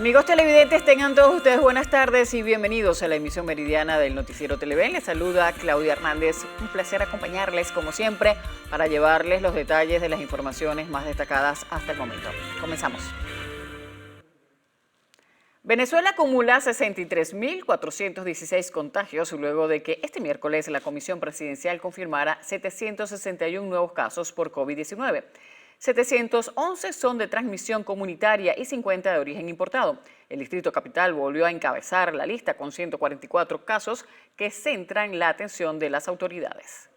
Amigos televidentes, tengan todos ustedes buenas tardes y bienvenidos a la emisión meridiana del Noticiero Televen. Les saluda Claudia Hernández. Un placer acompañarles, como siempre, para llevarles los detalles de las informaciones más destacadas hasta el momento. Comenzamos. Venezuela acumula 63.416 contagios luego de que este miércoles la Comisión Presidencial confirmara 761 nuevos casos por COVID-19. 711 son de transmisión comunitaria y 50 de origen importado. El Distrito Capital volvió a encabezar la lista con 144 casos que centran la atención de las autoridades.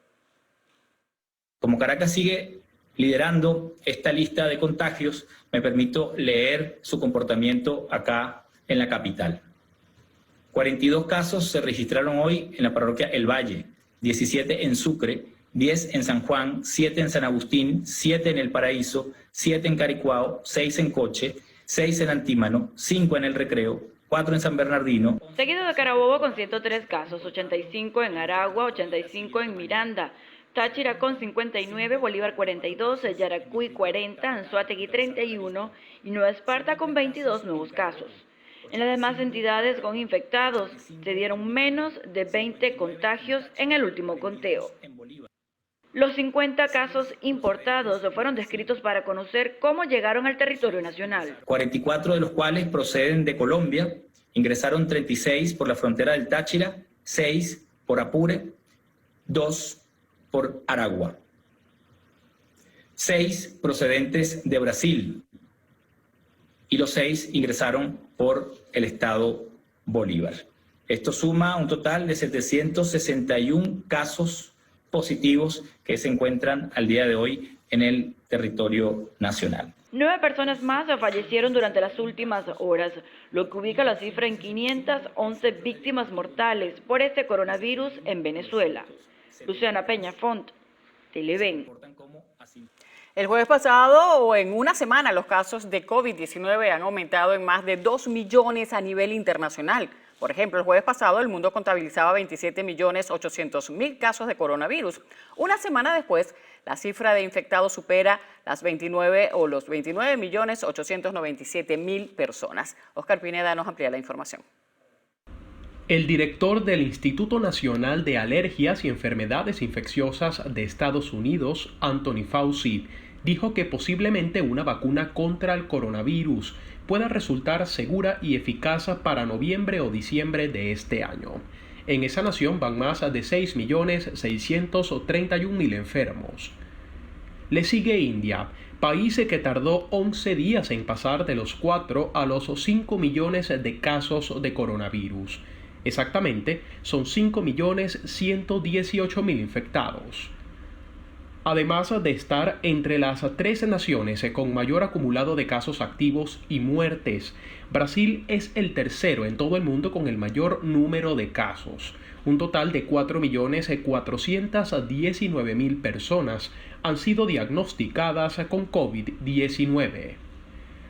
Como Caracas sigue liderando esta lista de contagios, me permito leer su comportamiento acá en la capital. 42 casos se registraron hoy en la parroquia El Valle, 17 en Sucre, 10 en San Juan, 7 en San Agustín, 7 en El Paraíso, 7 en Caricuao, 6 en Coche, 6 en Antímano, 5 en El Recreo, 4 en San Bernardino. Seguido de Carabobo con 103 casos, 85 en Aragua, 85 en Miranda, Táchira con 59, Bolívar 42, Yaracuy 40, Anzoátegui 31 y Nueva Esparta con 22 nuevos casos. En las demás entidades con infectados se dieron menos de 20 contagios en el último conteo. Los 50 casos importados fueron descritos para conocer cómo llegaron al territorio nacional. 44 de los cuales proceden de Colombia, ingresaron 36 por la frontera del Táchira, 6 por Apure, 2 por Aragua. 6 procedentes de Brasil y los 6 ingresaron por el estado Bolívar. Esto suma un total de 761 casos positivos que se encuentran al día de hoy en el territorio nacional. 9 personas más fallecieron durante las últimas horas, lo que ubica la cifra en 511 víctimas mortales por este coronavirus en Venezuela. Luciana Peña Font, Televen. El jueves pasado, o en una semana, los casos de COVID-19 han aumentado en más de 2 millones a nivel internacional. Por ejemplo, el jueves pasado el mundo contabilizaba 27.800.000 casos de coronavirus. Una semana después, la cifra de infectados supera los 29.897.000 personas. Oscar Pineda nos amplía la información. El director del Instituto Nacional de Alergias y Enfermedades Infecciosas de Estados Unidos, Anthony Fauci, dijo que posiblemente una vacuna contra el coronavirus pueda resultar segura y eficaz para noviembre o diciembre de este año. En esa nación van más de 6.631.000 enfermos. Le sigue India, país que tardó 11 días en pasar de los 4 a los 5 millones de casos de coronavirus. Exactamente, son 5.118.000 infectados. Además de estar entre las 13 naciones con mayor acumulado de casos activos y muertes, Brasil es el tercero en todo el mundo con el mayor número de casos. Un total de 4.419.000 personas han sido diagnosticadas con COVID-19.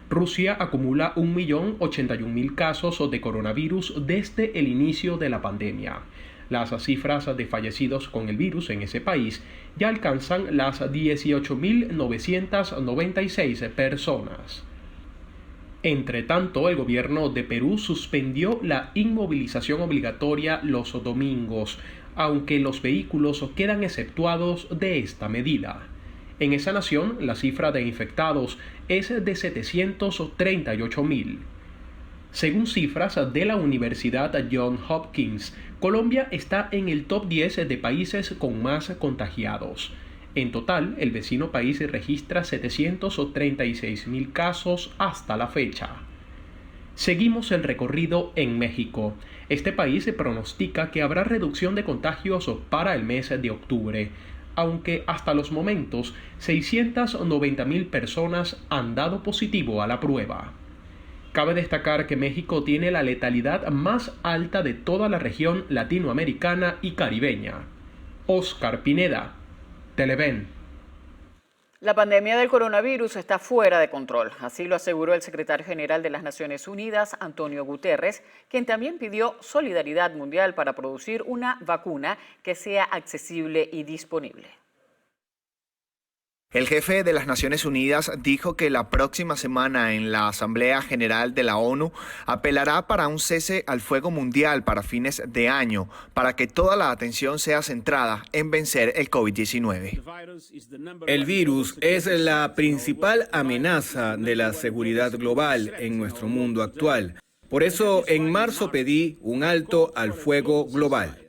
Rusia acumula 1.081.000 casos de coronavirus desde el inicio de la pandemia. Las cifras de fallecidos con el virus en ese país ya alcanzan las 18.996 personas. Entre tanto, el gobierno de Perú suspendió la inmovilización obligatoria los domingos, aunque los vehículos quedan exceptuados de esta medida. En esa nación, la cifra de infectados es de 738.000. Según cifras de la Universidad Johns Hopkins, Colombia está en el top 10 de países con más contagiados. En total, el vecino país registra 736.000 casos hasta la fecha. Seguimos el recorrido en México. Este país se pronostica que habrá reducción de contagios para el mes de octubre, aunque hasta los momentos 690.000 personas han dado positivo a la prueba. Cabe destacar que México tiene la letalidad más alta de toda la región latinoamericana y caribeña. Oscar Pineda, Televen. La pandemia del coronavirus está fuera de control, así lo aseguró el secretario general de las Naciones Unidas, Antonio Guterres, quien también pidió solidaridad mundial para producir una vacuna que sea accesible y disponible. El jefe de las Naciones Unidas dijo que la próxima semana en la Asamblea General de la ONU apelará para un cese al fuego mundial para fines de año, para que toda la atención sea centrada en vencer el COVID-19. El virus es la principal amenaza de la seguridad global en nuestro mundo actual. Por eso, en marzo pedí un alto al fuego global.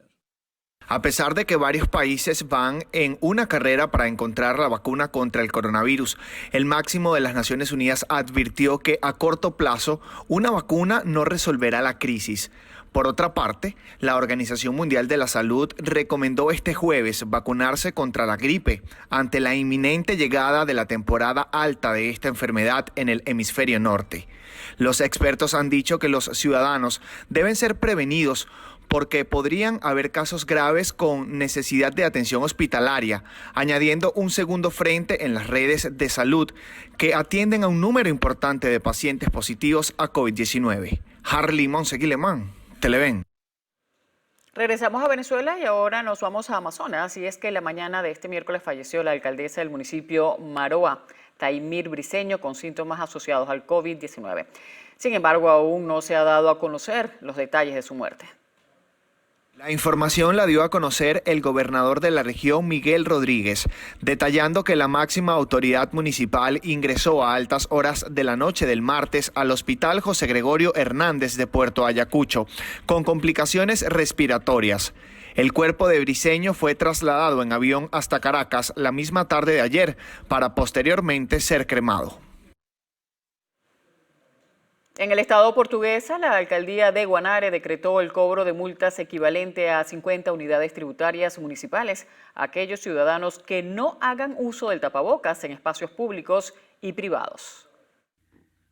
A pesar de que varios países van en una carrera para encontrar la vacuna contra el coronavirus, el máximo de las Naciones Unidas advirtió que a corto plazo una vacuna no resolverá la crisis. Por otra parte, la Organización Mundial de la Salud recomendó este jueves vacunarse contra la gripe ante la inminente llegada de la temporada alta de esta enfermedad en el hemisferio norte. Los expertos han dicho que los ciudadanos deben ser prevenidos porque podrían haber casos graves con necesidad de atención hospitalaria, añadiendo un segundo frente en las redes de salud que atienden a un número importante de pacientes positivos a COVID-19. Harley Monseguilemán, Televen. Regresamos a Venezuela y ahora nos vamos a Amazonas, y es que la mañana de este miércoles falleció la alcaldesa del municipio Maroa, Taimir Briceño, con síntomas asociados al COVID-19. Sin embargo, aún no se ha dado a conocer los detalles de su muerte. La información la dio a conocer el gobernador de la región, Miguel Rodríguez, detallando que la máxima autoridad municipal ingresó a altas horas de la noche del martes al Hospital José Gregorio Hernández de Puerto Ayacucho, con complicaciones respiratorias. El cuerpo de Briceño fue trasladado en avión hasta Caracas la misma tarde de ayer, para posteriormente ser cremado. En el estado portuguesa, la alcaldía de Guanare decretó el cobro de multas equivalente a 50 unidades tributarias municipales a aquellos ciudadanos que no hagan uso del tapabocas en espacios públicos y privados.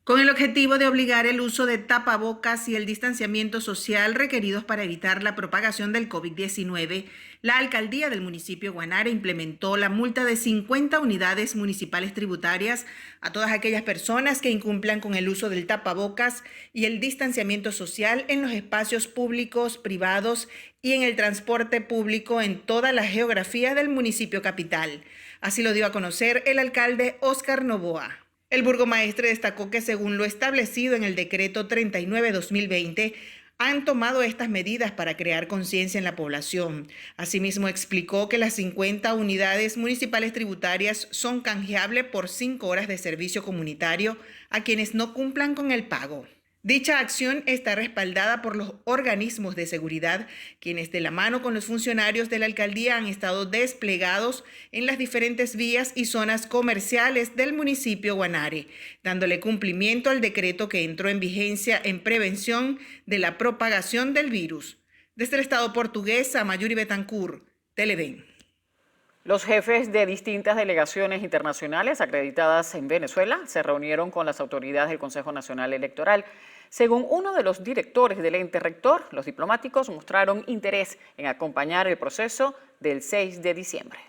Con el objetivo de obligar el uso de tapabocas y el distanciamiento social requeridos para evitar la propagación del COVID-19, la alcaldía del municipio Guanare implementó la multa de 50 unidades municipales tributarias a todas aquellas personas que incumplan con el uso del tapabocas y el distanciamiento social en los espacios públicos, privados y en el transporte público en toda la geografía del municipio capital. Así lo dio a conocer el alcalde Óscar Novoa. El burgomaestre destacó que, según lo establecido en el decreto 39/2020, han tomado estas medidas para crear conciencia en la población. Asimismo, explicó que las 50 unidades municipales tributarias son canjeables por 5 horas de servicio comunitario a quienes no cumplan con el pago. Dicha acción está respaldada por los organismos de seguridad, quienes de la mano con los funcionarios de la alcaldía han estado desplegados en las diferentes vías y zonas comerciales del municipio Guanare, dándole cumplimiento al decreto que entró en vigencia en prevención de la propagación del virus. Desde el estado portugués, Mayuri Betancourt, Televen. Los jefes de distintas delegaciones internacionales acreditadas en Venezuela se reunieron con las autoridades del Consejo Nacional Electoral. Según uno de los directores del ente rector, los diplomáticos mostraron interés en acompañar el proceso del 6 de diciembre.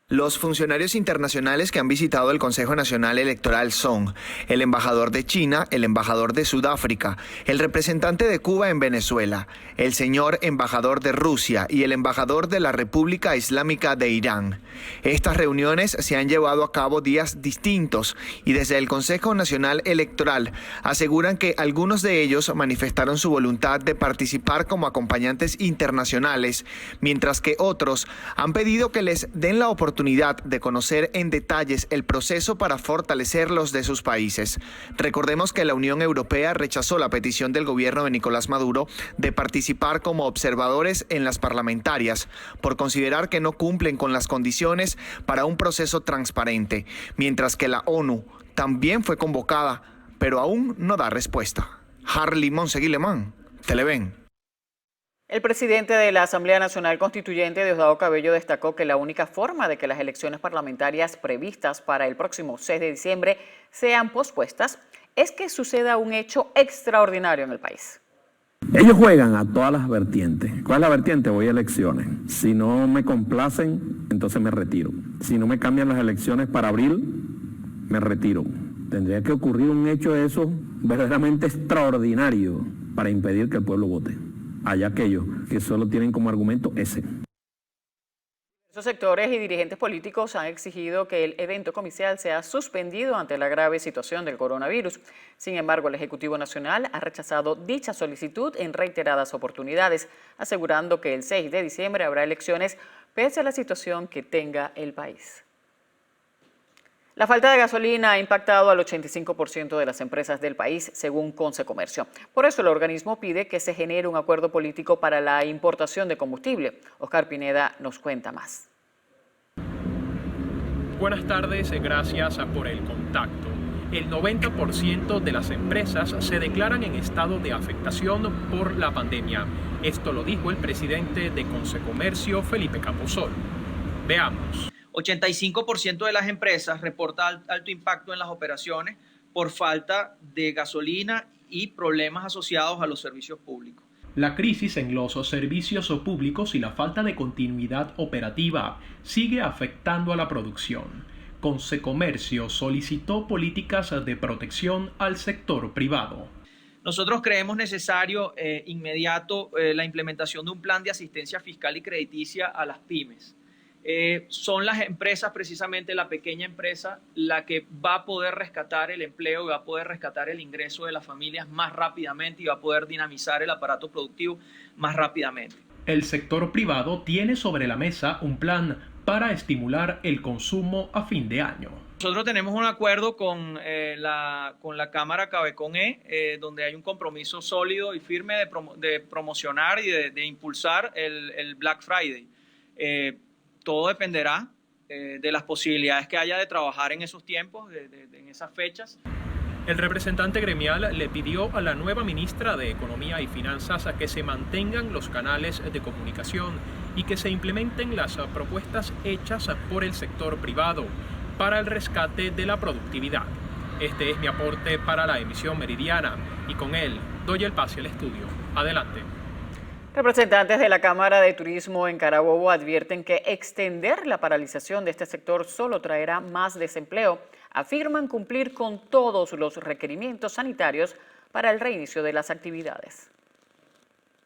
Los funcionarios internacionales que han visitado el Consejo Nacional Electoral son el embajador de China, el embajador de Sudáfrica, el representante de Cuba en Venezuela, el señor embajador de Rusia y el embajador de la República Islámica de Irán. Estas reuniones se han llevado a cabo días distintos y desde el Consejo Nacional Electoral aseguran que algunos de ellos manifestaron su voluntad de participar como acompañantes internacionales, mientras que otros han pedido que les den la oportunidad de conocer en detalles el proceso para fortalecerlos de sus países. Recordemos que la Unión Europea rechazó la petición del gobierno de Nicolás Maduro de participar como observadores en las parlamentarias por considerar que no cumplen con las condiciones para un proceso transparente, mientras que la ONU también fue convocada, pero aún no da respuesta. Harley Monseguilemán, Televen. El presidente de la Asamblea Nacional Constituyente, Diosdado Cabello, destacó que la única forma de que las elecciones parlamentarias previstas para el próximo 6 de diciembre sean pospuestas es que suceda un hecho extraordinario en el país. Ellos juegan a todas las vertientes. ¿Cuál es la vertiente? Voy a elecciones. Si no me complacen, entonces me retiro. Si no me cambian las elecciones para abril, me retiro. Tendría que ocurrir un hecho de eso verdaderamente extraordinario para impedir que el pueblo vote. Hay aquellos que solo tienen como argumento ese. Esos sectores y dirigentes políticos han exigido que el evento comercial sea suspendido ante la grave situación del coronavirus. Sin embargo, el Ejecutivo Nacional ha rechazado dicha solicitud en reiteradas oportunidades, asegurando que el 6 de diciembre habrá elecciones pese a la situación que tenga el país. La falta de gasolina ha impactado al 85% de las empresas del país, según Concecomercio. Por eso el organismo pide que se genere un acuerdo político para la importación de combustible. Oscar Pineda nos cuenta más. Buenas tardes, gracias por el contacto. El 90% de las empresas se declaran en estado de afectación por la pandemia. Esto lo dijo el presidente de Concecomercio, Felipe Camposol. Veamos. 85% de las empresas reporta alto impacto en las operaciones por falta de gasolina y problemas asociados a los servicios públicos. La crisis en los servicios públicos y la falta de continuidad operativa sigue afectando a la producción. Concecomercio solicitó políticas de protección al sector privado. Nosotros creemos necesario inmediato la implementación de un plan de asistencia fiscal y crediticia a las pymes. Son las empresas, precisamente la pequeña empresa, la que va a poder rescatar el empleo y va a poder rescatar el ingreso de las familias más rápidamente y va a poder dinamizar el aparato productivo más rápidamente. El sector privado tiene sobre la mesa un plan para estimular el consumo a fin de año. Nosotros tenemos un acuerdo con la Cámara Cabecon-E, donde hay un compromiso sólido y firme de promocionar y de impulsar el Black Friday. Todo dependerá de las posibilidades que haya de trabajar en esos tiempos, en esas fechas. El representante gremial le pidió a la nueva ministra de Economía y Finanzas a que se mantengan los canales de comunicación y que se implementen las propuestas hechas por el sector privado para el rescate de la productividad. Este es mi aporte para la emisión meridiana y con él doy el pase al estudio. Adelante. Representantes de la Cámara de Turismo en Carabobo advierten que extender la paralización de este sector solo traerá más desempleo. Afirman cumplir con todos los requerimientos sanitarios para el reinicio de las actividades.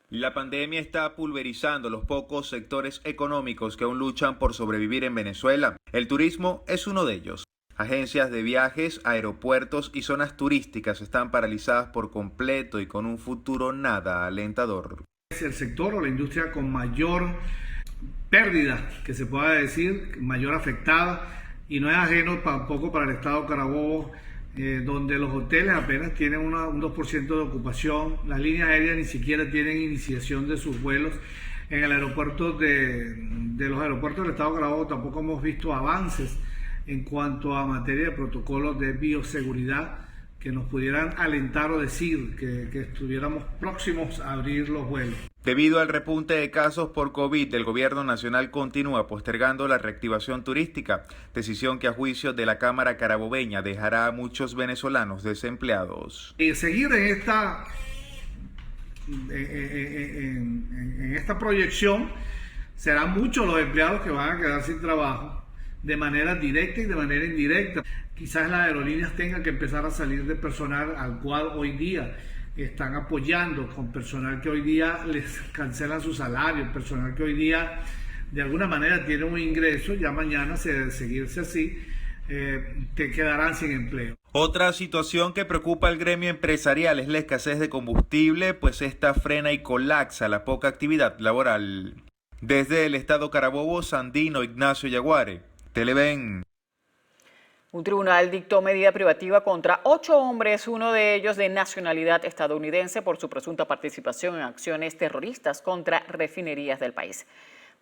La pandemia está pulverizando los pocos sectores económicos que aún luchan por sobrevivir en Venezuela. El turismo es uno de ellos. Agencias de viajes, aeropuertos y zonas turísticas están paralizadas por completo y con un futuro nada alentador. Es el sector o la industria con mayor pérdida, que se pueda decir, mayor afectada, y no es ajeno tampoco para el estado de Carabobo, donde los hoteles apenas tienen un 2% de ocupación, las líneas aéreas ni siquiera tienen iniciación de sus vuelos. En el aeropuerto de los aeropuertos del estado de Carabobo tampoco hemos visto avances en cuanto a materia de protocolos de bioseguridad que nos pudieran alentar o decir que estuviéramos próximos a abrir los vuelos. Debido al repunte de casos por COVID, el gobierno nacional continúa postergando la reactivación turística, decisión que a juicio de la Cámara Carabobeña dejará a muchos venezolanos desempleados. Y seguir en esta proyección, serán muchos los empleados que van a quedar sin trabajo, de manera directa y de manera indirecta. Quizás las aerolíneas tengan que empezar a salir de personal al cual hoy día están apoyando, con personal que hoy día les cancelan su salario, personal que hoy día de alguna manera tiene un ingreso, ya mañana, de seguirse así, te quedarán sin empleo. Otra situación que preocupa al gremio empresarial es la escasez de combustible, pues esta frena y colapsa la poca actividad laboral. Desde el estado Carabobo, Sandino Ignacio Yaguare, Televen. Un tribunal dictó medida privativa contra 8 hombres, uno de ellos de nacionalidad estadounidense, por su presunta participación en acciones terroristas contra refinerías del país.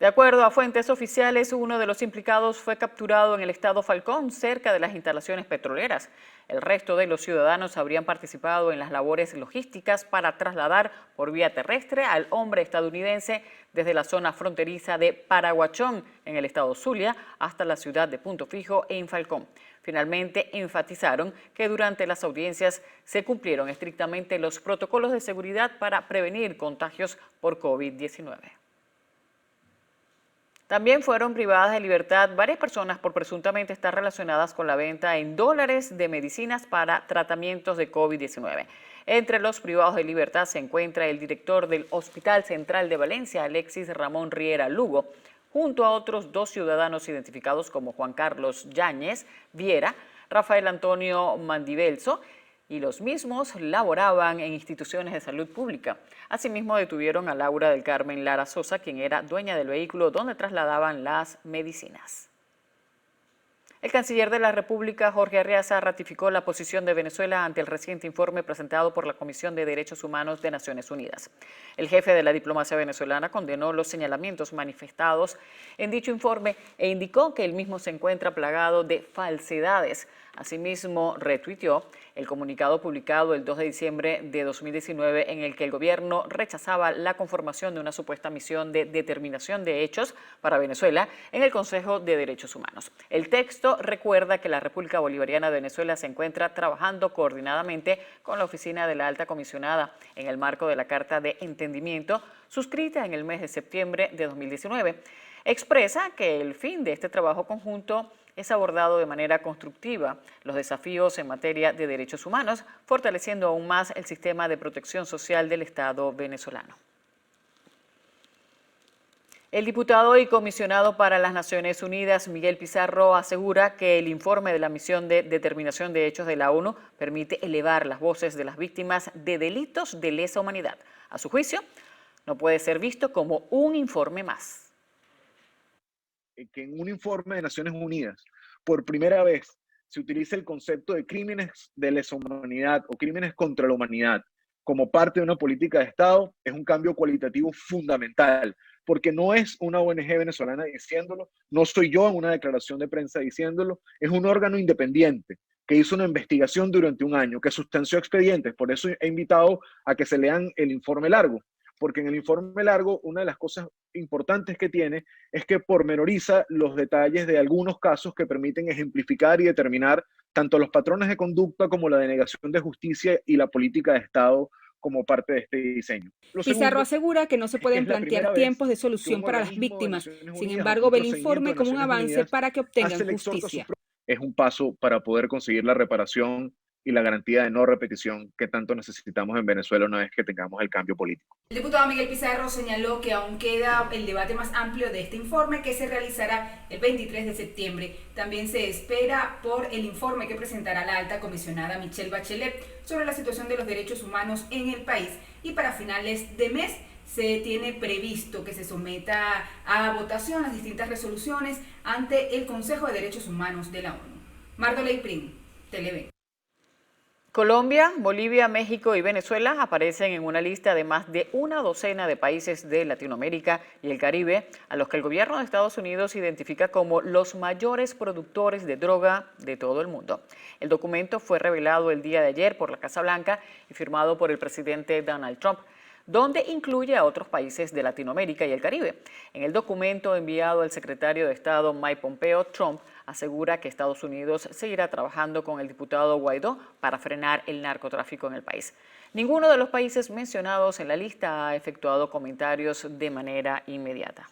De acuerdo a fuentes oficiales, uno de los implicados fue capturado en el estado Falcón, cerca de las instalaciones petroleras. El resto de los ciudadanos habrían participado en las labores logísticas para trasladar por vía terrestre al hombre estadounidense desde la zona fronteriza de Paraguachón, en el estado Zulia, hasta la ciudad de Punto Fijo en Falcón. Finalmente, enfatizaron que durante las audiencias se cumplieron estrictamente los protocolos de seguridad para prevenir contagios por COVID-19. También fueron privadas de libertad varias personas por presuntamente estar relacionadas con la venta en dólares de medicinas para tratamientos de COVID-19. Entre los privados de libertad se encuentra el director del Hospital Central de Valencia, Alexis Ramón Riera Lugo, junto a otros 2 ciudadanos identificados como Juan Carlos Yáñez Viera, Rafael Antonio Mandivelso, y los mismos laboraban en instituciones de salud pública. Asimismo, detuvieron a Laura del Carmen Lara Sosa, quien era dueña del vehículo donde trasladaban las medicinas. El canciller de la República, Jorge Arreaza, ratificó la posición de Venezuela ante el reciente informe presentado por la Comisión de Derechos Humanos de Naciones Unidas. El jefe de la diplomacia venezolana condenó los señalamientos manifestados en dicho informe e indicó que el mismo se encuentra plagado de falsedades. Asimismo, retuiteó el comunicado publicado el 2 de diciembre de 2019 en el que el gobierno rechazaba la conformación de una supuesta misión de determinación de hechos para Venezuela en el Consejo de Derechos Humanos. El texto recuerda que la República Bolivariana de Venezuela se encuentra trabajando coordinadamente con la Oficina de la Alta Comisionada en el marco de la Carta de Entendimiento suscrita en el mes de septiembre de 2019. Expresa que el fin de este trabajo conjunto es abordado de manera constructiva los desafíos en materia de derechos humanos, fortaleciendo aún más el sistema de protección social del Estado venezolano. El diputado y comisionado para las Naciones Unidas, Miguel Pizarro, asegura que el informe de la Misión de Determinación de Hechos de la ONU permite elevar las voces de las víctimas de delitos de lesa humanidad. A su juicio, no puede ser visto como un informe más. Que en un informe de Naciones Unidas, por primera vez, se utiliza el concepto de crímenes de lesa humanidad o crímenes contra la humanidad como parte de una política de Estado, es un cambio cualitativo fundamental, porque no es una ONG venezolana diciéndolo, no soy yo en una declaración de prensa diciéndolo, es un órgano independiente que hizo una investigación durante un año, que sustanció expedientes. Por eso he invitado a que se lean el informe largo, porque en el informe largo una de las cosas importantes que tiene es que pormenoriza los detalles de algunos casos que permiten ejemplificar y determinar tanto los patrones de conducta como la denegación de justicia y la política de Estado como parte de este diseño. Pizarro asegura que no se pueden plantear tiempos de solución para las víctimas. Sin embargo, ve el informe como un avance para que obtengan justicia. Es un paso para poder conseguir la reparación y la garantía de no repetición que tanto necesitamos en Venezuela una vez que tengamos el cambio político. El diputado Miguel Pizarro señaló que aún queda el debate más amplio de este informe que se realizará el 23 de septiembre. También se espera por el informe que presentará la alta comisionada Michelle Bachelet sobre la situación de los derechos humanos en el país, y para finales de mes se tiene previsto que se someta a votación las distintas resoluciones ante el Consejo de Derechos Humanos de la ONU. Mardoley Prim, Televen. Colombia, Bolivia, México y Venezuela aparecen en una lista de más de una docena de países de Latinoamérica y el Caribe a los que el gobierno de Estados Unidos identifica como los mayores productores de droga de todo el mundo. El documento fue revelado el día de ayer por la Casa Blanca y firmado por el presidente Donald Trump, donde incluye a otros países de Latinoamérica y el Caribe. En el documento enviado al secretario de Estado Mike Pompeo, Trump asegura que Estados Unidos seguirá trabajando con el diputado Guaidó para frenar el narcotráfico en el país. Ninguno de los países mencionados en la lista ha efectuado comentarios de manera inmediata.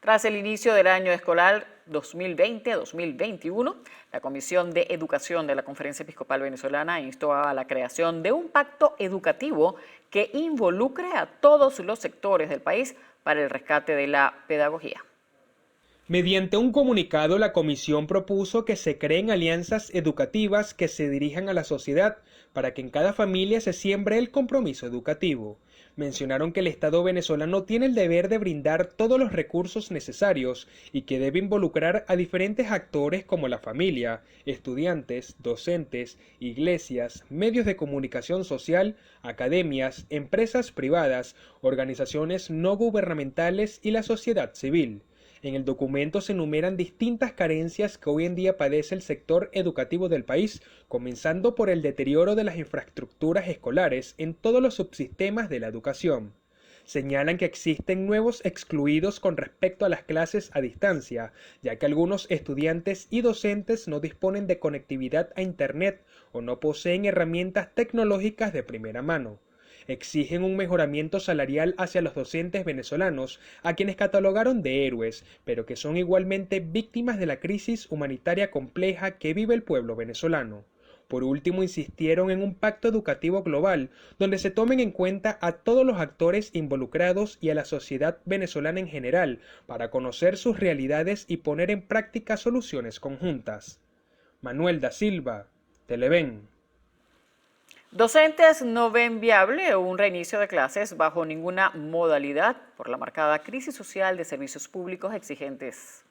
Tras el inicio del año escolar 2020-2021, la Comisión de Educación de la Conferencia Episcopal Venezolana instó a la creación de un pacto educativo que involucre a todos los sectores del país para el rescate de la pedagogía. Mediante un comunicado, la comisión propuso que se creen alianzas educativas que se dirijan a la sociedad para que en cada familia se siembre el compromiso educativo. Mencionaron que el Estado venezolano tiene el deber de brindar todos los recursos necesarios y que debe involucrar a diferentes actores como la familia, estudiantes, docentes, iglesias, medios de comunicación social, academias, empresas privadas, organizaciones no gubernamentales y la sociedad civil. En el documento se enumeran distintas carencias que hoy en día padece el sector educativo del país, comenzando por el deterioro de las infraestructuras escolares en todos los subsistemas de la educación. Señalan que existen nuevos excluidos con respecto a las clases a distancia, ya que algunos estudiantes y docentes no disponen de conectividad a Internet o no poseen herramientas tecnológicas de primera mano. Exigen un mejoramiento salarial hacia los docentes venezolanos, a quienes catalogaron de héroes, pero que son igualmente víctimas de la crisis humanitaria compleja que vive el pueblo venezolano. Por último, insistieron en un pacto educativo global, donde se tomen en cuenta a todos los actores involucrados y a la sociedad venezolana en general, para conocer sus realidades y poner en práctica soluciones conjuntas. Manuel da Silva, Televen. Docentes no ven viable un reinicio de clases bajo ninguna modalidad por la marcada crisis social de servicios públicos exigentes.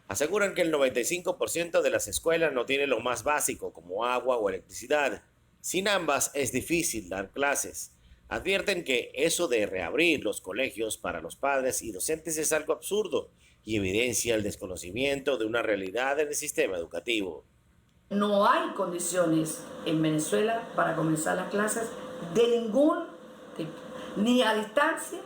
Aseguran que el 95% de las escuelas no tiene lo más básico como agua o electricidad. Sin ambas es difícil dar clases. Advierten que eso de reabrir los colegios para los padres y docentes es algo absurdo y evidencia el desconocimiento de una realidad en el sistema educativo. No hay condiciones en Venezuela para comenzar las clases de ningún tipo, ni a distancia,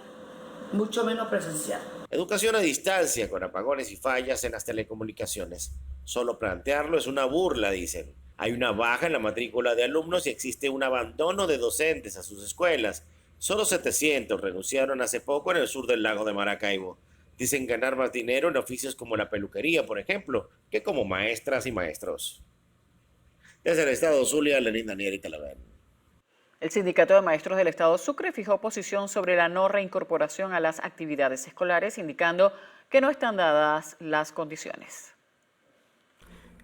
mucho menos presencial. Educación a distancia con apagones y fallas en las telecomunicaciones. Solo plantearlo es una burla, dicen. Hay una baja en la matrícula de alumnos y existe un abandono de docentes a sus escuelas. Solo 700 renunciaron hace poco en el sur del lago de Maracaibo. Dicen ganar más dinero en oficios como la peluquería, por ejemplo, que como maestras y maestros. Desde el estado Zulia, Lenín Daniel y Televen. El Sindicato de Maestros del Estado Sucre fijó posición sobre la no reincorporación a las actividades escolares, indicando que no están dadas las condiciones.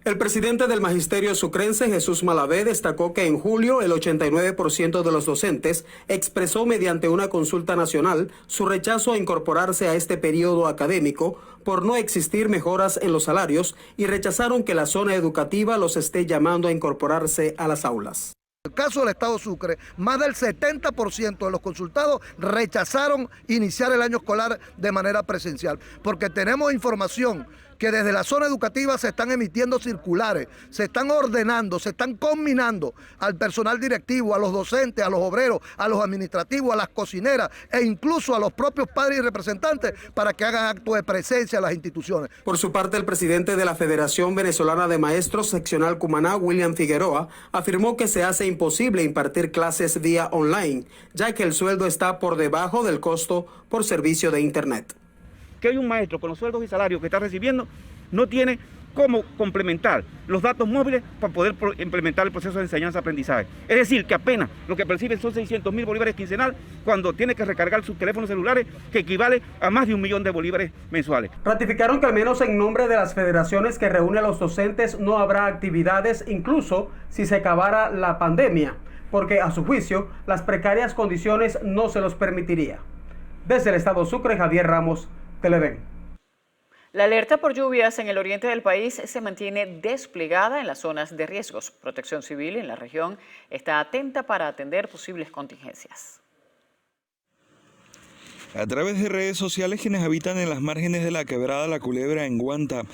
El presidente del Magisterio Sucrense, Jesús Malavé, destacó que en julio el 89% de los docentes expresó mediante una consulta nacional su rechazo a incorporarse a este periodo académico por no existir mejoras en los salarios y rechazaron que la zona educativa los esté llamando a incorporarse a las aulas. En el caso del Estado Sucre, más del 70% de los consultados rechazaron iniciar el año escolar de manera presencial, porque tenemos información que desde la zona educativa se están emitiendo circulares, se están ordenando, se están combinando al personal directivo, a los docentes, a los obreros, a los administrativos, a las cocineras e incluso a los propios padres y representantes para que hagan actos de presencia en las instituciones. Por su parte, el presidente de la Federación Venezolana de Maestros Seccional Cumaná, William Figueroa, afirmó que se hace imposible impartir clases vía online, ya que el sueldo está por debajo del costo por servicio de Internet. Que hoy un maestro con los sueldos y salarios que está recibiendo no tiene cómo complementar los datos móviles para poder implementar el proceso de enseñanza-aprendizaje. Es decir, que apenas lo que percibe son 600.000 bolívares quincenal cuando tiene que recargar sus teléfonos celulares, que equivale a más de 1 millón de bolívares mensuales. Ratificaron que al menos en nombre de las federaciones que reúne a los docentes no habrá actividades, incluso si se acabara la pandemia, porque a su juicio las precarias condiciones no se los permitiría. Desde el estado Sucre, Javier Ramos, Televen. La alerta por lluvias en el oriente del país se mantiene desplegada en las zonas de riesgos. Protección Civil en la región está atenta para atender posibles contingencias. A través de redes sociales, quienes habitan en las márgenes de la quebrada La Culebra en Guanta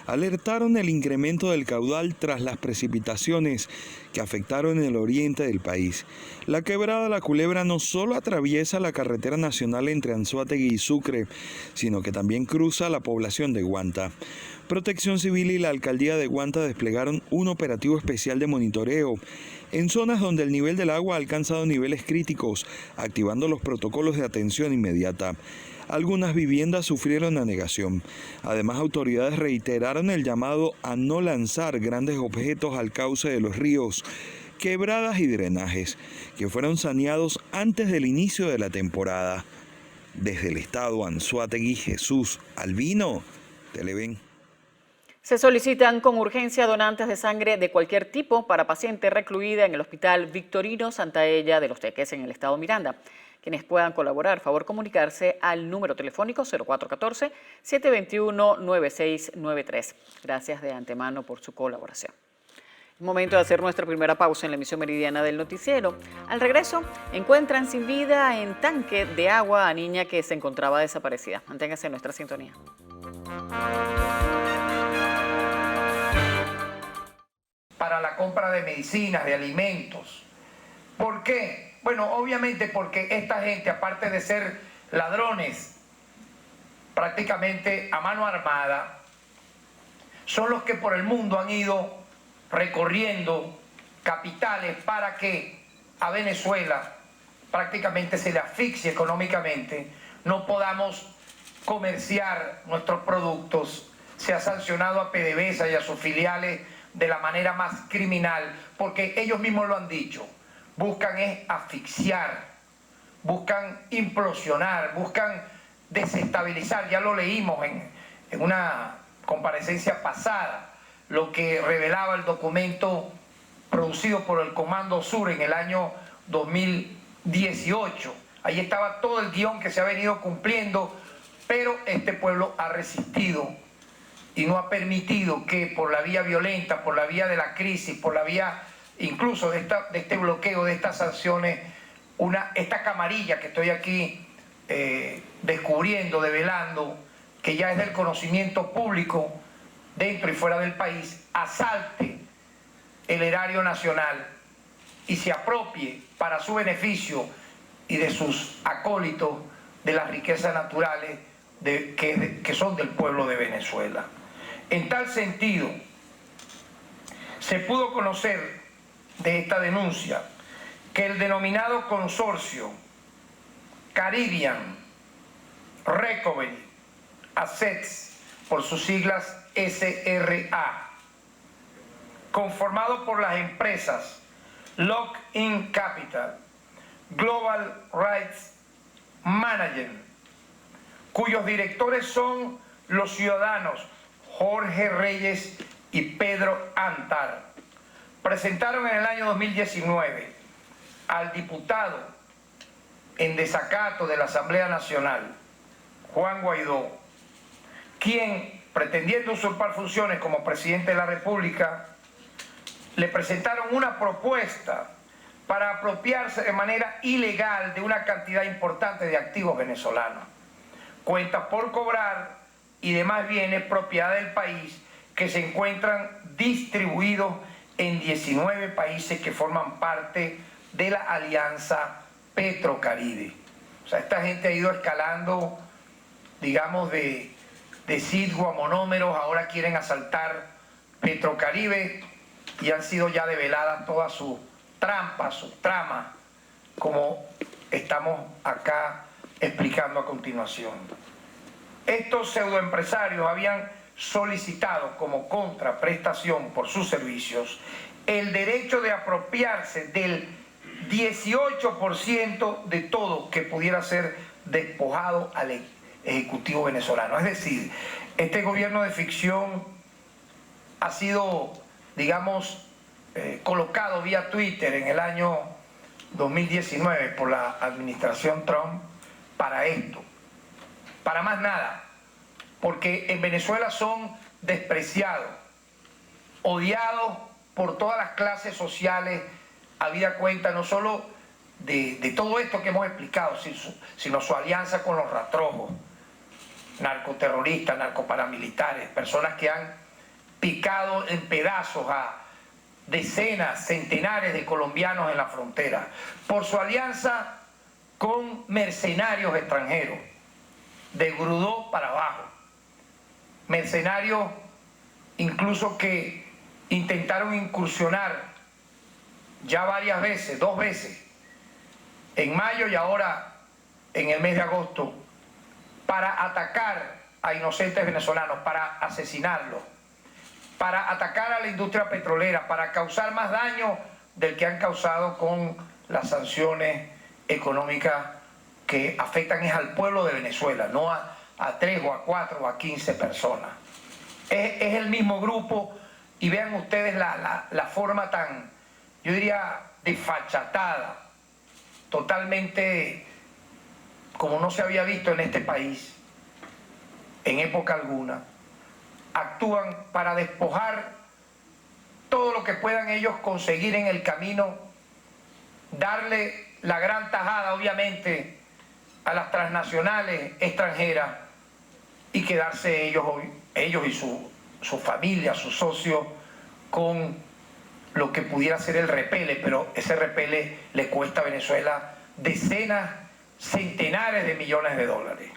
alertaron el incremento del caudal tras las precipitaciones que afectaron el oriente del país. La quebrada La Culebra no solo atraviesa la carretera nacional entre Anzoátegui y Sucre, sino que también cruza la población de Guanta. Protección Civil y la Alcaldía de Guanta desplegaron un operativo especial de monitoreo en zonas donde el nivel del agua ha alcanzado niveles críticos, activando los protocolos de atención inmediata. Algunas viviendas sufrieron anegación. Además, autoridades reiteraron el llamado a no lanzar grandes objetos al cauce de los ríos, quebradas y drenajes, que fueron saneados antes del inicio de la temporada. Desde el estado Anzoátegui, Jesús Albino, Televen. Se solicitan con urgencia donantes de sangre de cualquier tipo para paciente recluida en el Hospital Victorino Santaella de Los Teques en el estado Miranda. Quienes puedan colaborar, favor comunicarse al número telefónico 0414-721-9693. Gracias de antemano por su colaboración. Es momento de hacer nuestra primera pausa en la emisión meridiana del noticiero. Al regreso, encuentran sin vida en tanque de agua a niña que se encontraba desaparecida. Manténgase en nuestra sintonía. Para la compra de medicinas, de alimentos. ¿Por qué? Bueno, obviamente porque esta gente, aparte de ser ladrones prácticamente a mano armada, son los que por el mundo han ido recorriendo capitales para que a Venezuela prácticamente se le asfixie económicamente, no podamos comerciar nuestros productos. Se ha sancionado a PDVSA y a sus filiales de la manera más criminal, porque ellos mismos lo han dicho, buscan es asfixiar, buscan implosionar, buscan desestabilizar. Ya lo leímos en una comparecencia pasada, lo que revelaba el documento producido por el Comando Sur en el año 2018. Ahí estaba todo el guión que se ha venido cumpliendo, pero este pueblo ha resistido y no ha permitido que por la vía violenta, por la vía de la crisis, por la vía incluso de este bloqueo, de estas sanciones, esta camarilla que estoy aquí descubriendo, develando, que ya es del conocimiento público dentro y fuera del país, asalte el erario nacional y se apropie para su beneficio y de sus acólitos de las riquezas naturales que son del pueblo de Venezuela. En tal sentido, se pudo conocer de esta denuncia que el denominado consorcio Caribbean Recovery Assets, por sus siglas SRA, conformado por las empresas Lock-in Capital, Global Rights Management, cuyos directores son los ciudadanos Jorge Reyes y Pedro Antar, presentaron en el año 2019 al diputado en desacato de la Asamblea Nacional, Juan Guaidó, quien, pretendiendo usurpar funciones como presidente de la República, le presentaron una propuesta para apropiarse de manera ilegal de una cantidad importante de activos venezolanos, cuentas por cobrar y demás bienes propiedad del país que se encuentran distribuidos en 19 países que forman parte de la Alianza Petrocaribe. O sea, esta gente ha ido escalando, digamos, de sitio a monómeros, ahora quieren asaltar Petrocaribe y han sido ya develadas todas sus trampas, sus tramas, como estamos acá explicando a continuación. Estos pseudoempresarios habían solicitado como contraprestación por sus servicios el derecho de apropiarse del 18% de todo que pudiera ser despojado al Ejecutivo venezolano. Es decir, este gobierno de ficción ha sido, digamos, colocado vía Twitter en el año 2019 por la administración Trump para esto, para más nada, porque en Venezuela son despreciados, odiados por todas las clases sociales, habida cuenta no solo de todo esto que hemos explicado, sino su alianza con los rastrojos, narcoterroristas, narcoparamilitares, personas que han picado en pedazos a decenas, centenares de colombianos en la frontera, por su alianza con mercenarios extranjeros, de Grudó para abajo, mercenarios incluso que intentaron incursionar ya varias veces, 2 veces, en mayo y ahora en el mes de agosto, para atacar a inocentes venezolanos, para asesinarlos, para atacar a la industria petrolera, para causar más daño del que han causado con las sanciones económicas que afectan es al pueblo de Venezuela, no a 3 o a 4 o a 15 personas. Es el mismo grupo y vean ustedes la forma tan, yo diría, desfachatada, totalmente como no se había visto en este país en época alguna. Actúan para despojar todo lo que puedan ellos conseguir en el camino, darle la gran tajada, obviamente, a las transnacionales extranjeras y quedarse ellos y su familia, sus socios, con lo que pudiera ser el repele, pero ese repele le cuesta a Venezuela decenas, centenares de millones de dólares.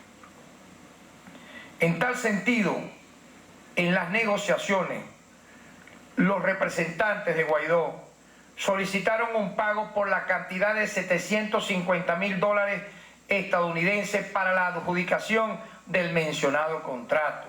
En tal sentido, en las negociaciones, los representantes de Guaidó solicitaron un pago por la cantidad de $750.000 estadounidenses para la adjudicación del mencionado contrato.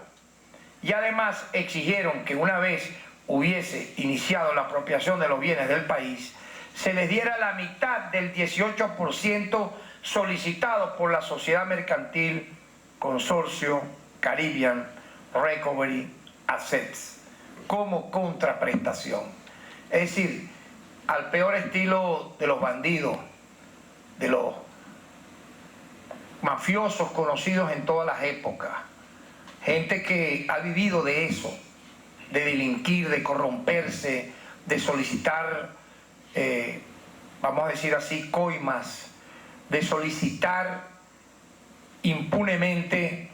Y además exigieron que una vez hubiese iniciado la apropiación de los bienes del país, se les diera la mitad del 18% solicitado por la sociedad mercantil Consorcio Caribbean Recovery Assets como contraprestación. Es decir, al peor estilo de los bandidos, de los mafiosos conocidos en todas las épocas, gente que ha vivido de eso, de delinquir, de corromperse, de solicitar, vamos a decir así, coimas, de solicitar impunemente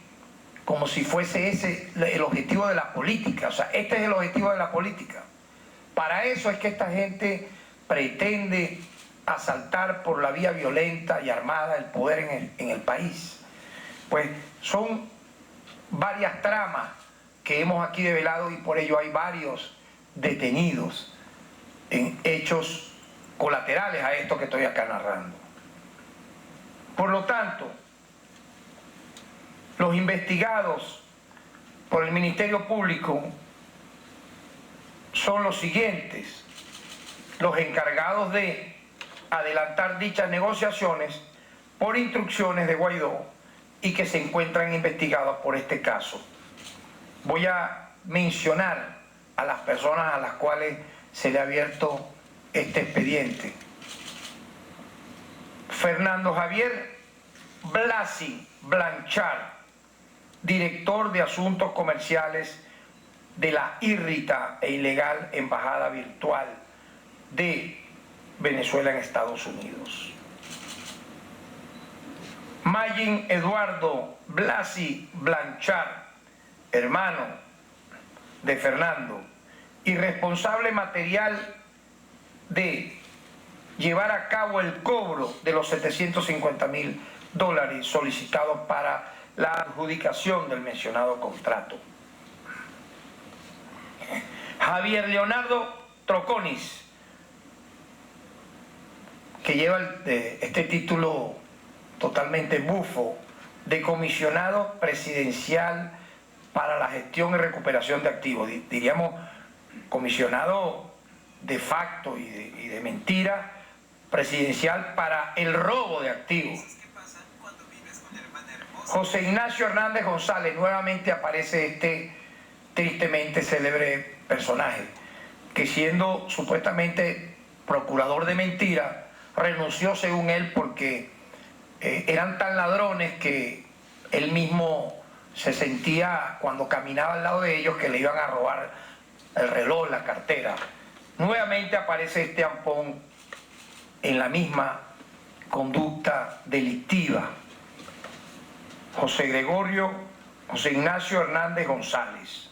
como si fuese ese el objetivo de la política. O sea, este es el objetivo de la política. Para eso es que esta gente pretende asaltar por la vía violenta y armada el poder en el país. Pues son varias tramas que hemos aquí develado y por ello hay varios detenidos en hechos colaterales a esto que estoy acá narrando. Por lo tanto, los investigados por el Ministerio Público son los siguientes: los encargados de adelantar dichas negociaciones por instrucciones de Guaidó y que se encuentran investigados por este caso. Voy a mencionar a las personas a las cuales se le ha abierto este expediente. Fernando Javier Blasi Blanchard, director de Asuntos Comerciales de la irrita e ilegal Embajada Virtual de Venezuela en Estados Unidos. Magin Eduardo Blasi Blanchard, hermano de Fernando y responsable material de llevar a cabo el cobro de los $750.000 solicitados para la adjudicación del mencionado contrato. Javier Leonardo Troconis, que lleva este título totalmente bufo de comisionado presidencial para la gestión y recuperación de activos, diríamos comisionado de facto y de mentira presidencial para el robo de activos. José Ignacio Hernández González, nuevamente aparece este tristemente célebre personaje, que siendo supuestamente procurador de mentira, renunció según él porque eran tan ladrones que él mismo se sentía cuando caminaba al lado de ellos que le iban a robar el reloj, la cartera. Nuevamente aparece este ampón en la misma conducta delictiva. José Ignacio Hernández González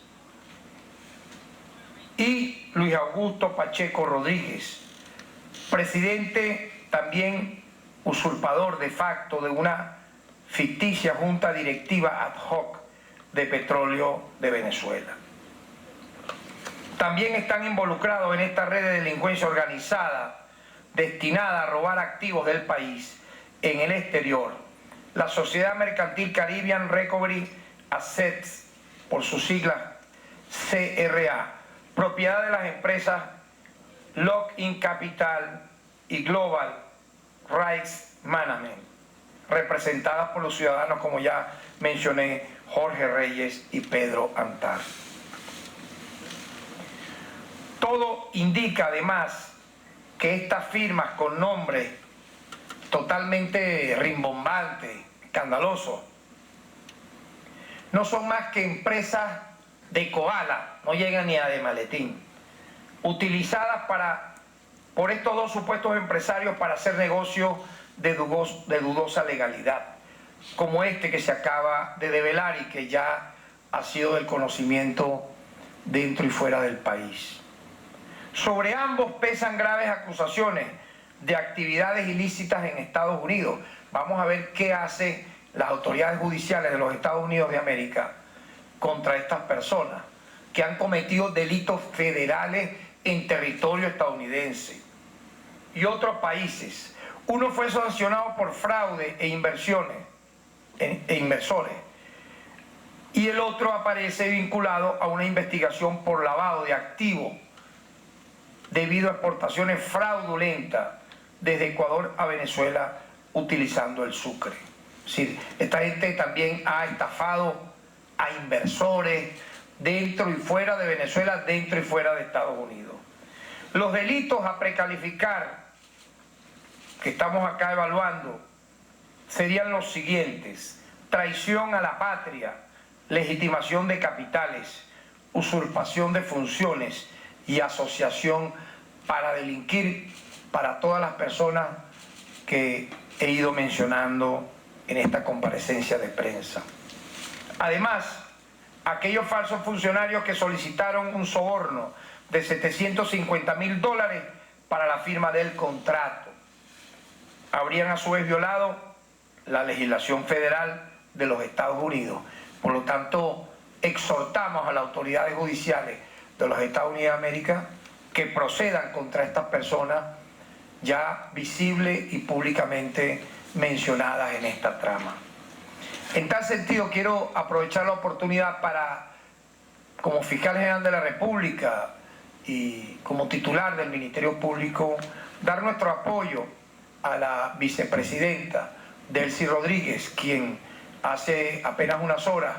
y Luis Augusto Pacheco Rodríguez, presidente también usurpador de facto de una ficticia junta directiva ad hoc de Petróleo de Venezuela. También están involucrados en esta red de delincuencia organizada destinada a robar activos del país en el exterior la Sociedad Mercantil Caribbean Recovery Assets, por sus siglas CRA, propiedad de las empresas Lock-in Capital y Global Rights Management, representadas por los ciudadanos, como ya mencioné, Jorge Reyes y Pedro Antar. Todo indica además que estas firmas con nombres totalmente rimbombantes, escandalosos, no son más que empresas de koala, no llegan ni a de maletín, utilizadas por estos dos supuestos empresarios para hacer negocios de dudosa legalidad, como este que se acaba de develar y que ya ha sido del conocimiento dentro y fuera del país. Sobre ambos pesan graves acusaciones de actividades ilícitas en Estados Unidos. Vamos a ver qué hacen las autoridades judiciales de los Estados Unidos de América contra estas personas que han cometido delitos federales en territorio estadounidense y otros países. Uno fue sancionado por fraude e inversores. y el otro aparece vinculado a una investigación por lavado de activos debido a exportaciones fraudulentas desde Ecuador a Venezuela utilizando el Sucre. Es decir, esta gente también ha estafado a inversores dentro y fuera de Venezuela, dentro y fuera de Estados Unidos. Los delitos a precalificar que estamos acá evaluando serían los siguientes: traición a la patria, legitimación de capitales, usurpación de funciones y asociación para delinquir, para todas las personas que he ido mencionando en esta comparecencia de prensa. Además, aquellos falsos funcionarios que solicitaron un soborno de $750.000 para la firma del contrato habrían a su vez violado la legislación federal de los Estados Unidos. Por lo tanto, exhortamos a las autoridades judiciales de los Estados Unidos de América que procedan contra estas personas ya visibles y públicamente mencionadas en esta trama. En tal sentido, quiero aprovechar la oportunidad para, como fiscal general de la República y como titular del Ministerio Público, dar nuestro apoyo a la vicepresidenta Delcy Rodríguez, quien hace apenas unas horas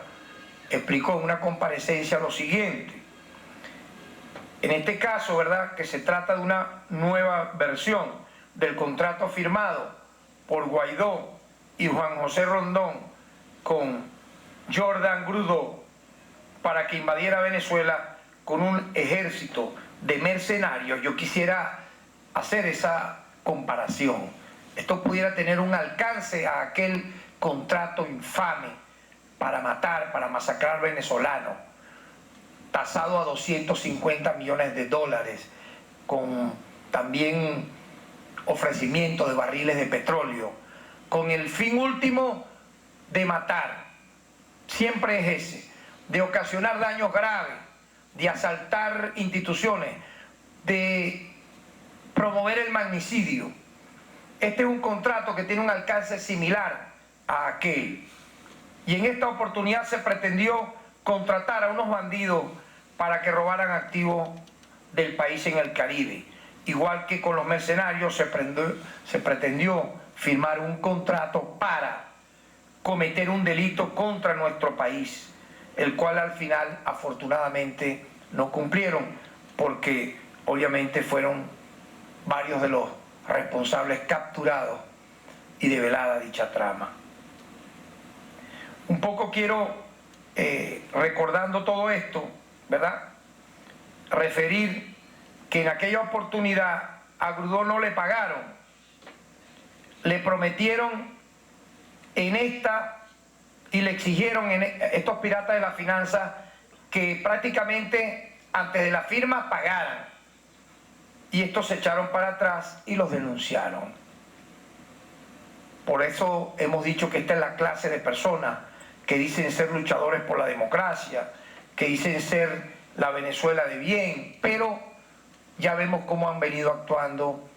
explicó en una comparecencia lo siguiente. En este caso, ¿verdad?, que se trata de una nueva versión del contrato firmado por Guaidó y Juan José Rondón con Jordan Grudó para que invadiera Venezuela con un ejército de mercenarios. Yo quisiera hacer esa comparación. Esto pudiera tener un alcance a aquel contrato infame para matar, para masacrar venezolanos, tasado a $250 millones, con también ofrecimiento de barriles de petróleo, con el fin último de matar. Siempre es ese, de ocasionar daños graves, de asaltar instituciones, de promover el magnicidio. Este es un contrato que tiene un alcance similar a aquel. Y en esta oportunidad se pretendió contratar a unos bandidos para que robaran activos del país en el Caribe. Igual que con los mercenarios se pretendió firmar un contrato para cometer un delito contra nuestro país, el cual al final afortunadamente no cumplieron, porque obviamente fueron varios de los responsables capturados y develada dicha trama. Un poco quiero, recordando todo esto, ¿verdad?, referir que en aquella oportunidad a Grudó no le pagaron, le prometieron en esta y le exigieron estos piratas de la finanza que prácticamente antes de la firma pagaran, y estos se echaron para atrás y los denunciaron. Por eso hemos dicho que esta es la clase de personas que dicen ser luchadores por la democracia, que dicen ser la Venezuela de bien, pero ya vemos cómo han venido actuando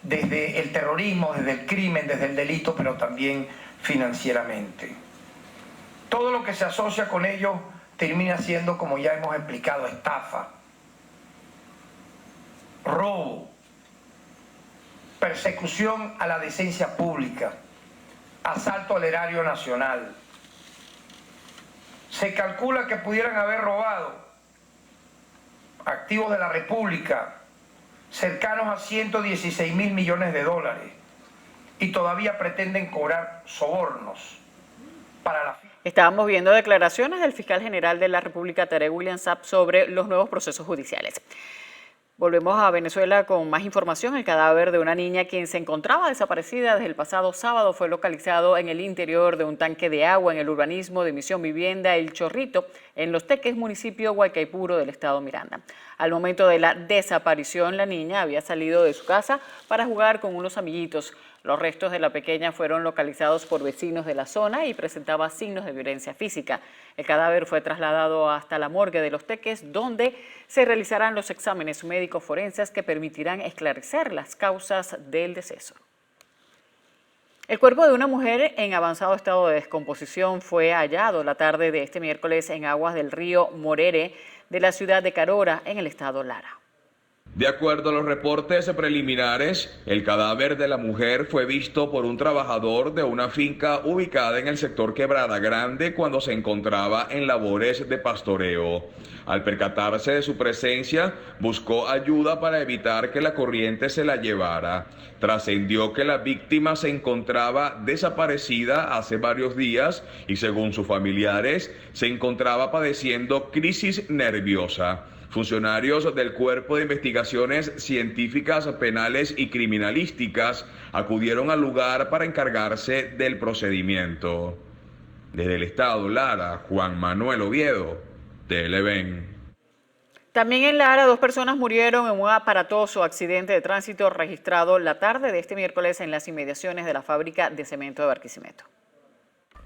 desde el terrorismo, desde el crimen, desde el delito, pero también financieramente. Todo lo que se asocia con ellos termina siendo, como ya hemos explicado, estafa, robo, persecución a la decencia pública, asalto al erario nacional. Se calcula que pudieran haber robado activos de la República cercanos a $116.000 millones, y todavía pretenden cobrar sobornos para la... Estábamos viendo declaraciones del fiscal general de la República, Tarek William Saab, sobre los nuevos procesos judiciales. Volvemos a Venezuela con más información. El cadáver de una niña quien se encontraba desaparecida desde el pasado sábado fue localizado en el interior de un tanque de agua en el urbanismo de Misión Vivienda El Chorrito, en Los Teques, municipio Guaycaipuro del estado Miranda. Al momento de la desaparición, la niña había salido de su casa para jugar con unos amiguitos. Los restos de la pequeña fueron localizados por vecinos de la zona y presentaba signos de violencia física. El cadáver fue trasladado hasta la morgue de Los Teques, donde se realizarán los exámenes médicos forenses que permitirán esclarecer las causas del deceso. El cuerpo de una mujer en avanzado estado de descomposición fue hallado la tarde de este miércoles en aguas del río Morere de la ciudad de Carora, en el estado Lara. De acuerdo a los reportes preliminares, el cadáver de la mujer fue visto por un trabajador de una finca ubicada en el sector Quebrada Grande cuando se encontraba en labores de pastoreo. Al percatarse de su presencia, buscó ayuda para evitar que la corriente se la llevara. Trascendió que la víctima se encontraba desaparecida hace varios días y, según sus familiares, se encontraba padeciendo crisis nerviosa. Funcionarios del Cuerpo de Investigaciones Científicas, Penales y Criminalísticas acudieron al lugar para encargarse del procedimiento. Desde el estado Lara, Juan Manuel Oviedo, Televen. También en Lara, 2 personas murieron en un aparatoso accidente de tránsito registrado la tarde de este miércoles en las inmediaciones de la fábrica de cemento de Barquisimeto.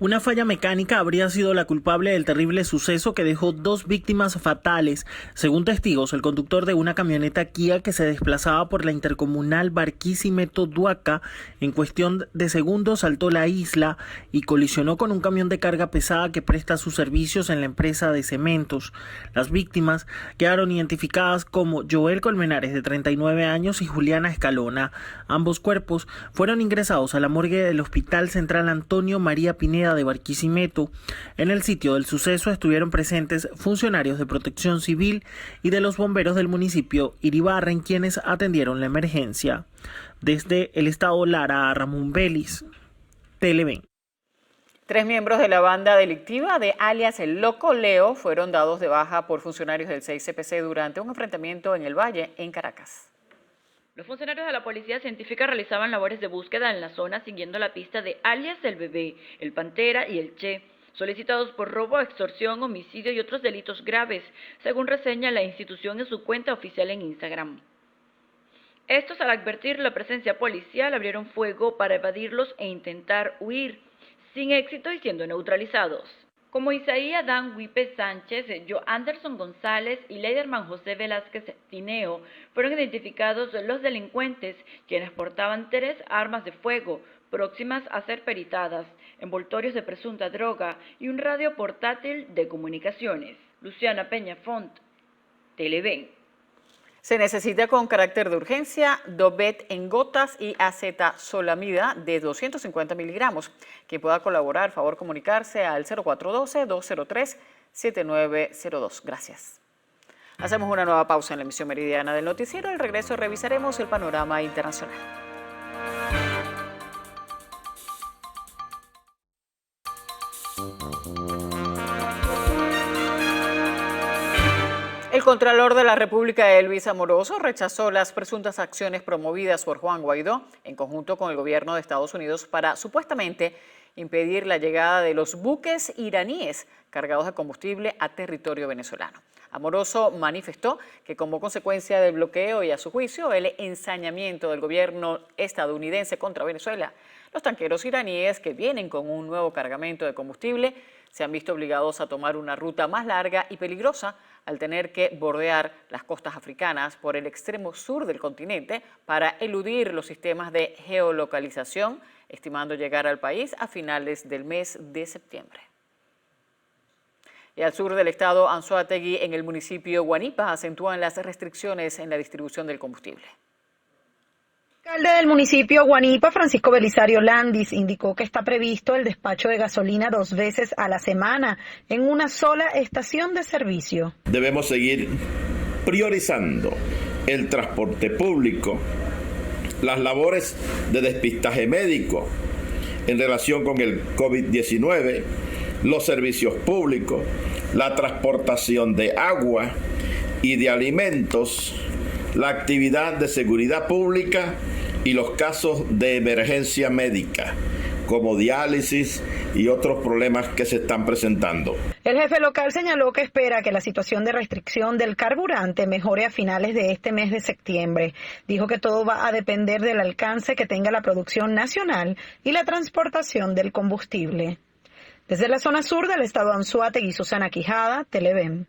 Una falla mecánica habría sido la culpable del terrible suceso que dejó 2 víctimas fatales. Según testigos, el conductor de una camioneta Kia que se desplazaba por la intercomunal Barquisimeto-Duaca, en cuestión de segundos saltó la isla y colisionó con un camión de carga pesada que presta sus servicios en la empresa de cementos. Las víctimas quedaron identificadas como Joel Colmenares, de 39 años, y Juliana Escalona. Ambos cuerpos fueron ingresados a la morgue del Hospital Central Antonio María Pineda de Barquisimeto. En el sitio del suceso estuvieron presentes funcionarios de Protección Civil y de los bomberos del municipio Iribarren, quienes atendieron la emergencia. Desde el estado Lara, Ramón Vélez, Televen. 3 miembros de la banda delictiva de alias El Loco Leo fueron dados de baja por funcionarios del 6CPC durante un enfrentamiento en el Valle, en Caracas. Los funcionarios de la Policía Científica realizaban labores de búsqueda en la zona siguiendo la pista de alias El Bebé, El Pantera y El Che, solicitados por robo, extorsión, homicidio y otros delitos graves, según reseña la institución en su cuenta oficial en Instagram. Estos, al advertir la presencia policial, abrieron fuego para evadirlos e intentar huir, sin éxito y siendo neutralizados. Como Isaí Adán Huipe Sánchez, Jo Anderson González y Leiderman José Velázquez Tineo fueron identificados los delincuentes, quienes portaban 3 armas de fuego próximas a ser peritadas, envoltorios de presunta droga y un radio portátil de comunicaciones. Luciana Peña Font, Televen. Se necesita con carácter de urgencia Dobet en gotas y acetazolamida de 250 miligramos. Quien pueda colaborar, favor comunicarse al 0412-203-7902. Gracias. Hacemos una nueva pausa en la emisión meridiana del noticiero. Al regreso revisaremos el panorama internacional. El Contralor de la República, Elvis Amoroso, rechazó las presuntas acciones promovidas por Juan Guaidó en conjunto con el gobierno de Estados Unidos para supuestamente impedir la llegada de los buques iraníes cargados de combustible a territorio venezolano. Amoroso manifestó que como consecuencia del bloqueo y a su juicio el ensañamiento del gobierno estadounidense contra Venezuela, los tanqueros iraníes que vienen con un nuevo cargamento de combustible se han visto obligados a tomar una ruta más larga y peligrosa al tener que bordear las costas africanas por el extremo sur del continente para eludir los sistemas de geolocalización, estimando llegar al país a finales del mes de septiembre. Y al sur del estado Anzoátegui, en el municipio Guanipa, acentúan las restricciones en la distribución del combustible. El alcalde del municipio Guanipa, Francisco Belisario Landis, indicó que está previsto el despacho de gasolina 2 veces a la semana en una sola estación de servicio. Debemos seguir priorizando el transporte público, las labores de despistaje médico en relación con el COVID-19, los servicios públicos, la transportación de agua y de alimentos, la actividad de seguridad pública y los casos de emergencia médica, como diálisis y otros problemas que se están presentando. El jefe local señaló que espera que la situación de restricción del carburante mejore a finales de este mes de septiembre. Dijo que todo va a depender del alcance que tenga la producción nacional y la transportación del combustible. Desde la zona sur del estado Anzoátegui, Susana Quijada, Televen.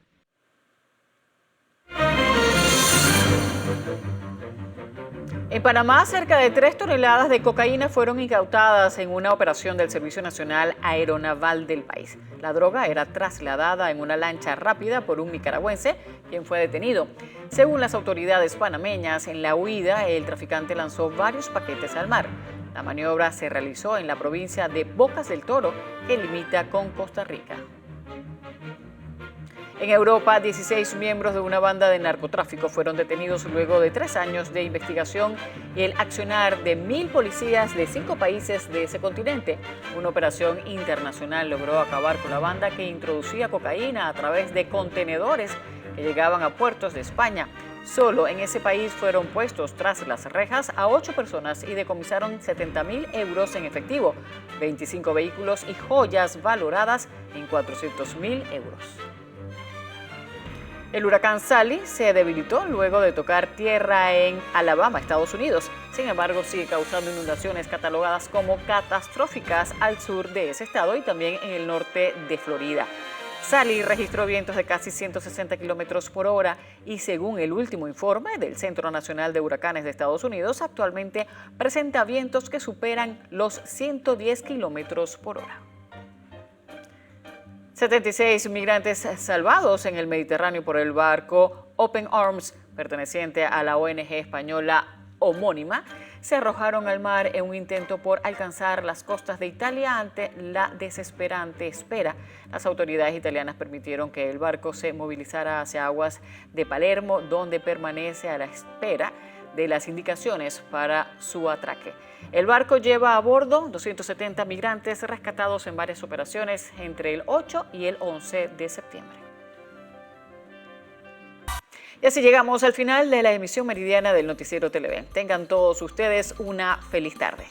En Panamá, cerca de 3 toneladas de cocaína fueron incautadas en una operación del Servicio Nacional Aeronaval del país. La droga era trasladada en una lancha rápida por un nicaragüense, quien fue detenido. Según las autoridades panameñas, en la huida, el traficante lanzó varios paquetes al mar. La maniobra se realizó en la provincia de Bocas del Toro, que limita con Costa Rica. En Europa, 16 miembros de una banda de narcotráfico fueron detenidos luego de 3 años de investigación y el accionar de 1.000 policías de 5 países de ese continente. Una operación internacional logró acabar con la banda que introducía cocaína a través de contenedores que llegaban a puertos de España. Solo en ese país fueron puestos tras las rejas a 8 personas y decomisaron 70.000 euros en efectivo, 25 vehículos y joyas valoradas en 400.000 euros. El huracán Sally se debilitó luego de tocar tierra en Alabama, Estados Unidos. Sin embargo, sigue causando inundaciones catalogadas como catastróficas al sur de ese estado y también en el norte de Florida. Sally registró vientos de casi 160 kilómetros por hora y, según el último informe del Centro Nacional de Huracanes de Estados Unidos, actualmente presenta vientos que superan los 110 kilómetros por hora. 76 migrantes salvados en el Mediterráneo por el barco Open Arms, perteneciente a la ONG española homónima, se arrojaron al mar en un intento por alcanzar las costas de Italia ante la desesperante espera. Las autoridades italianas permitieron que el barco se movilizara hacia aguas de Palermo, donde permanece a la espera de las indicaciones para su atraque. El barco lleva a bordo 270 migrantes rescatados en varias operaciones entre el 8 y el 11 de septiembre. Y así llegamos al final de la emisión meridiana del Noticiero Televen. Tengan todos ustedes una feliz tarde.